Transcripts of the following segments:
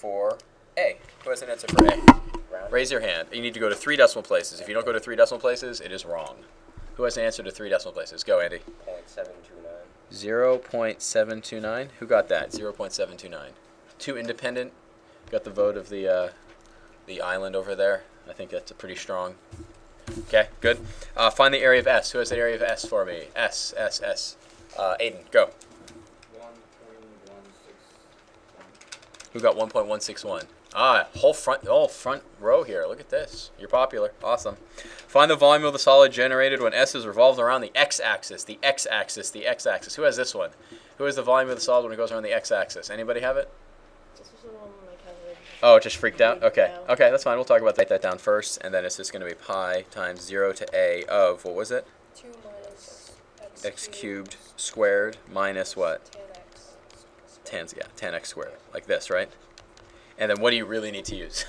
for A? Who has an answer for A? Raise your hand. You need to go to 3 decimal places. If you don't go to 3 decimal places, it is wrong. Who has an answer to 3 decimal places? Go, Andy. 0.729. Who got that? 0.729. 2 independent. Got the vote of the island over there. I think that's a pretty strong. Okay, good. Find the area of S. Who has the area of S for me? S. Aiden, go. 1.161. Who got 1.161? Ah, whole front row here. Look at this. You're popular. Awesome. Find the volume of the solid generated when S is revolved around the x-axis. The x-axis. The x-axis. Who has this one? Who has the volume of the solid when it goes around the x-axis? Anybody have it? This was the one my cousin. Oh, it just freaked out? Okay. Okay, that's fine. We'll talk about that. Write that down first, and then it's just going to be pi times 0 to a of, what was it? 2 minus X cubed squared minus what? tan x. Tan x squared. Like this, right? And then what do you really need to use?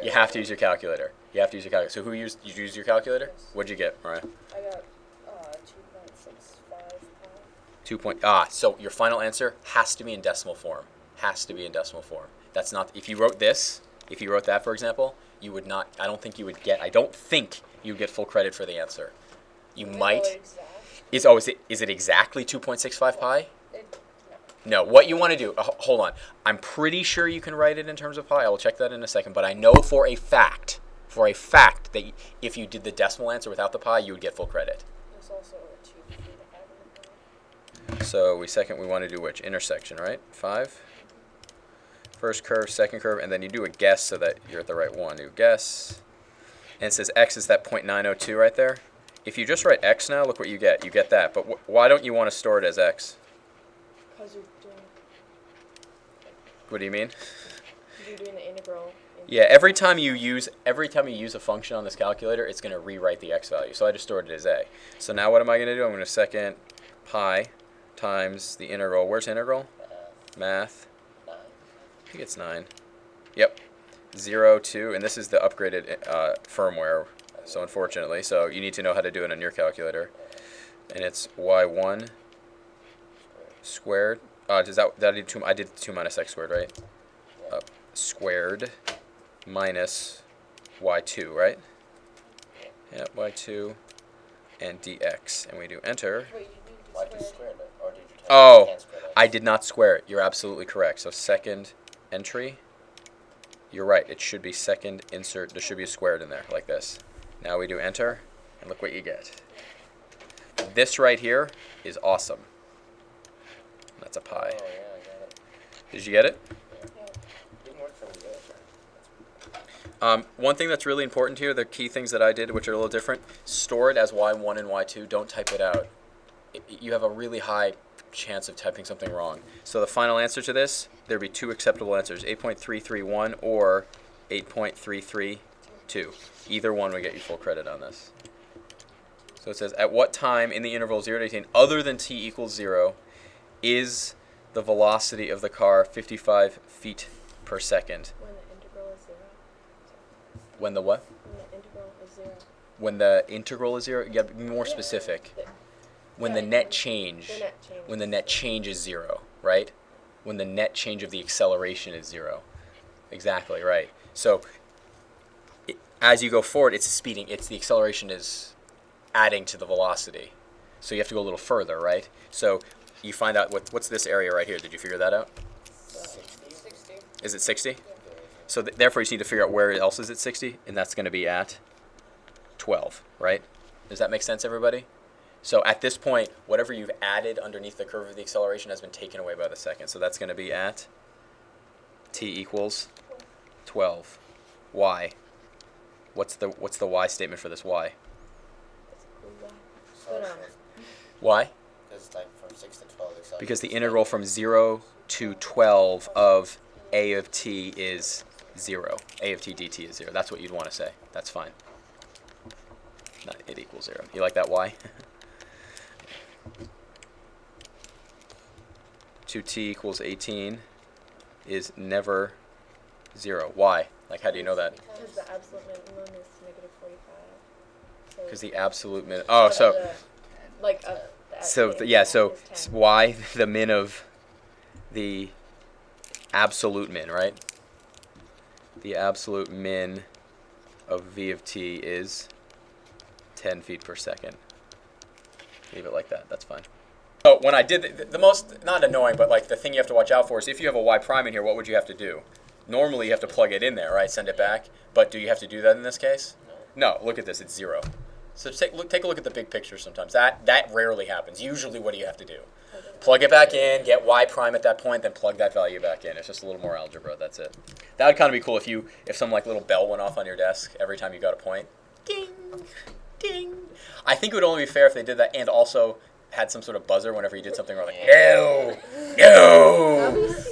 You have to use your calculator. You have to use your calculator. So did you use your calculator? Yes. What'd you get, Mariah? I got 2.65. So your final answer has to be in decimal form. Has to be in decimal form. That's not, if you wrote this, if you wrote that, for example, you would not, I don't think you would get full credit for the answer. You might. Is it exactly 2.65 pi? No, what you want to do, hold on. I'm pretty sure you can write it in terms of pi. I will check that in a second. But I know for a fact that if you did the decimal answer without the pi, you would get full credit. There's also a 2 So we want to do which? Intersection, right? 5. First curve, second curve, and then you do a guess so that you're at the right one. You guess. And it says x is that 0.902 right there. If you just write x now, look what you get. You get that. But why don't you want to store it as x? Because you're doing What do you mean? the integral. Yeah, every time you use a function on this calculator, it's going to rewrite the x value. So I just stored it as a. So now what am I going to do? I'm going to second pi times the integral. Where's integral? Math. I think it's 9. Yep. 0 to, and this is the upgraded firmware. So unfortunately, so you need to know how to do it on your calculator. And it's y1 squared. I did 2 minus x squared, right? Squared minus y2, right? Yeah, y2 and dx, and we do enter. Wait, you did Squared it, or did you I did not square it. You're absolutely correct. So second entry. You're right. It should be second insert. There should be a squared in there, like this. Now we do enter, and look what you get. This right here is awesome. That's a pi. Oh, yeah, I got it. Did you get it? Yeah. Didn't work for me good. One thing that's really important here, the key things that I did, which are a little different, store it as y1 and y2. Don't type it out. You have a really high chance of typing something wrong. So the final answer to this, there'd be 2 acceptable answers, 8.331 or 8.332. Either one would get you full credit on this. So it says, at what time in the interval 0 to 18, other than t equals 0, is the velocity of the car 55 feet per second? When the integral is 0. When the what? When the integral is 0. When the integral is 0? You got to be more specific. When the net change. When the net change is 0, right? When the net change of the acceleration is 0. Exactly, right. So as you go forward, it's speeding. The acceleration is adding to the velocity. So you have to go a little further, right? So you find out what's this area right here. Did you figure that out? 60. Is it 60? So therefore, you just need to figure out where else is it 60, and that's going to be at 12, right? Does that make sense, everybody? So at this point, whatever you've added underneath the curve of the acceleration has been taken away by the second. So that's going to be at t equals 12. Y. What's the y statement for this y? Why? Because like from 6 to 12. Because the integral from 0 to 12 of a of t is 0. A of t dt is 0. That's what you'd want to say. That's fine. Not it equals 0. You like that y? 2t equals 18 is never 0. Why? Like, how do you know that? Because the absolute minimum is negative 45. Because the absolute min. Oh, so. So y, the min of the absolute min, right? the absolute min of v of t is 10 feet per second. Leave it like that. That's fine. So when I did the most, not annoying, but like the thing you have to watch out for is if you have a y prime in here, what would you have to do? Normally you have to plug it in there, right? Send it back. But do you have to do that in this case? No. Look at this. It's 0. So take a look at the big picture sometimes. That rarely happens. Usually what do you have to do? Plug it back in, get y prime at that point, then plug that value back in. It's just a little more algebra. That's it. That would kind of be cool if some like little bell went off on your desk every time you got a point. Ding, ding. I think it would only be fair if they did that and also had some sort of buzzer whenever you did something wrong, like no,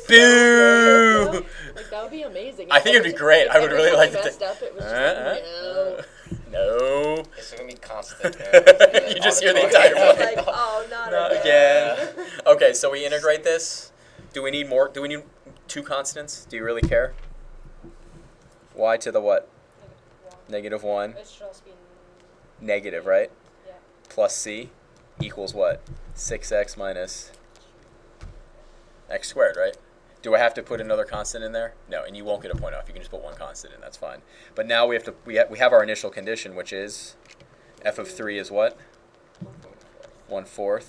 boo. Like that would be amazing. I think it'd be great. I would really like to. Messed up, it was just no. It's gonna be constant. You just hear the entire one. Like, oh, not again. Okay, so we integrate this. Do we need more? Do we need 2 constants? Do you really care? Y to the what? -1. It should also be Negative, right? Yeah. Plus c equals what? 6x minus x squared, right? Do I have to put another constant in there? No, and you won't get a point off. You can just put one constant in. That's fine. But now we have our initial condition, which is f of 3 is what? 1/4.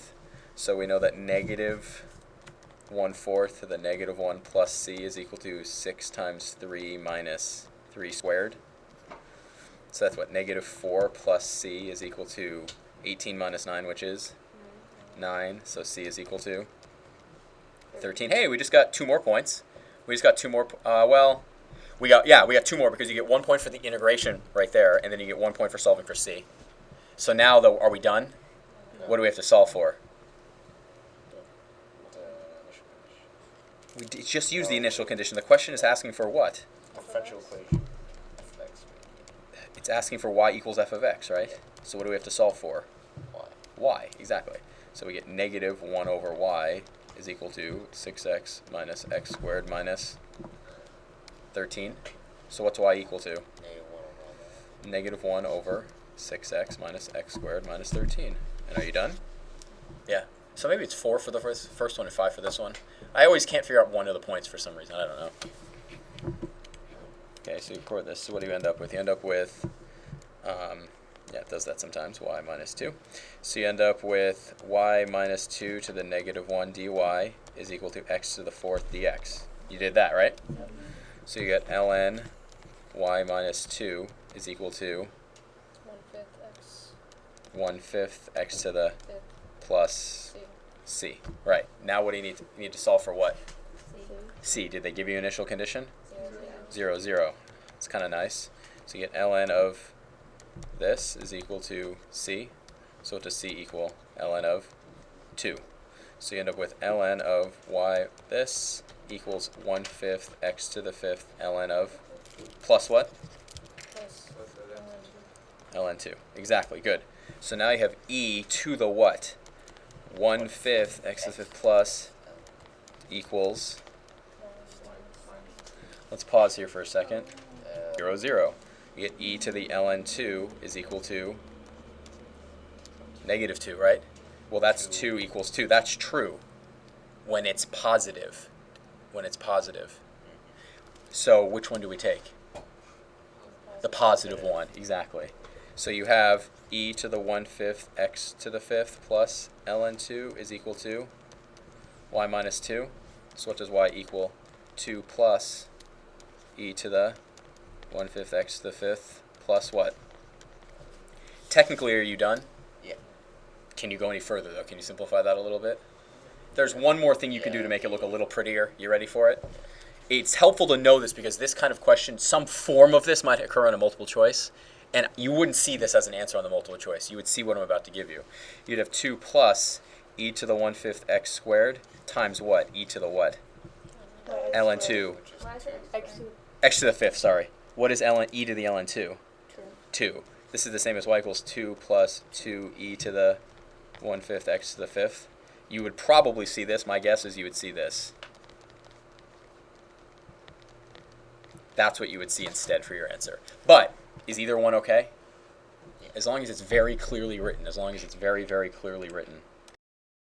So we know that -1/4 to the -1 plus c is equal to 6 times 3 minus 3 squared. So that's what? -4 plus c is equal to 18 minus 9, which is 9. So c is equal to 13. Hey, we just got 2 more points. We just got 2 more. We got 2 more because you get 1 point for the integration right there, and then you get 1 point for solving for c. So now, though, are we done? No. What do we have to solve for? We just use the initial condition. The question is asking for what? Differential equation. F of x. It's asking for y equals f of x, right? So what do we have to solve for? Y. Y, exactly. So we get -1 over y is equal to 6x minus x squared minus 13. So what's y equal to? -1 over 6x minus x squared minus 13. And are you done? Yeah. So maybe it's 4 for the first one and 5 for this one. I always can't figure out one of the points for some reason. I don't know. Okay, so you record this. So what do you end up with? You end up with, it does that sometimes, y minus 2. So you end up with y minus 2 to the -1 dy is equal to x to the 4th dx. You did that, right? Yep. So you get ln y minus 2 is equal to 1/5 x to the plus c. Right. Now what do you need? You need to solve for what? C. Did they give you initial condition? 0, 0. It's kind of nice. So you get ln of this is equal to c. So what does c equal? Ln of 2. So you end up with ln of y this equals 1/5 x to the 5th ln of plus what? Ln 2. Exactly. Good. So now you have e to the what? 1/5 x to the 5th plus equals. Let's pause here for a second. 0, 0. You get e to the ln 2 is equal to -2, right? Well, that's 2 equals 2. That's true when it's positive. When it's positive. So which one do we take? The positive one, exactly. So you have e to the 1/5 x to the 5th plus ln 2 is equal to y minus 2. So what does y equal? 2 plus e to the 1/5 x to the 5th plus what? Technically, are you done? Yeah. Can you go any further, though? Can you simplify that a little bit? There's one more thing you can do to make it look a little prettier. You ready for it? It's helpful to know this because this kind of question, some form of this might occur on a multiple choice, and you wouldn't see this as an answer on the multiple choice. You would see what I'm about to give you. You'd have 2 plus e to the 1/5 x squared times what? E to the what? ln 2. X to the 5th, sorry. What is ln e to the ln 2? 2. This is the same as y equals 2 plus 2 e to the 1/5 x to the 5th. You would probably see this. My guess is you would see this. That's what you would see instead for your answer. But is either one okay? As long as it's very clearly written. As long as it's very, very clearly written.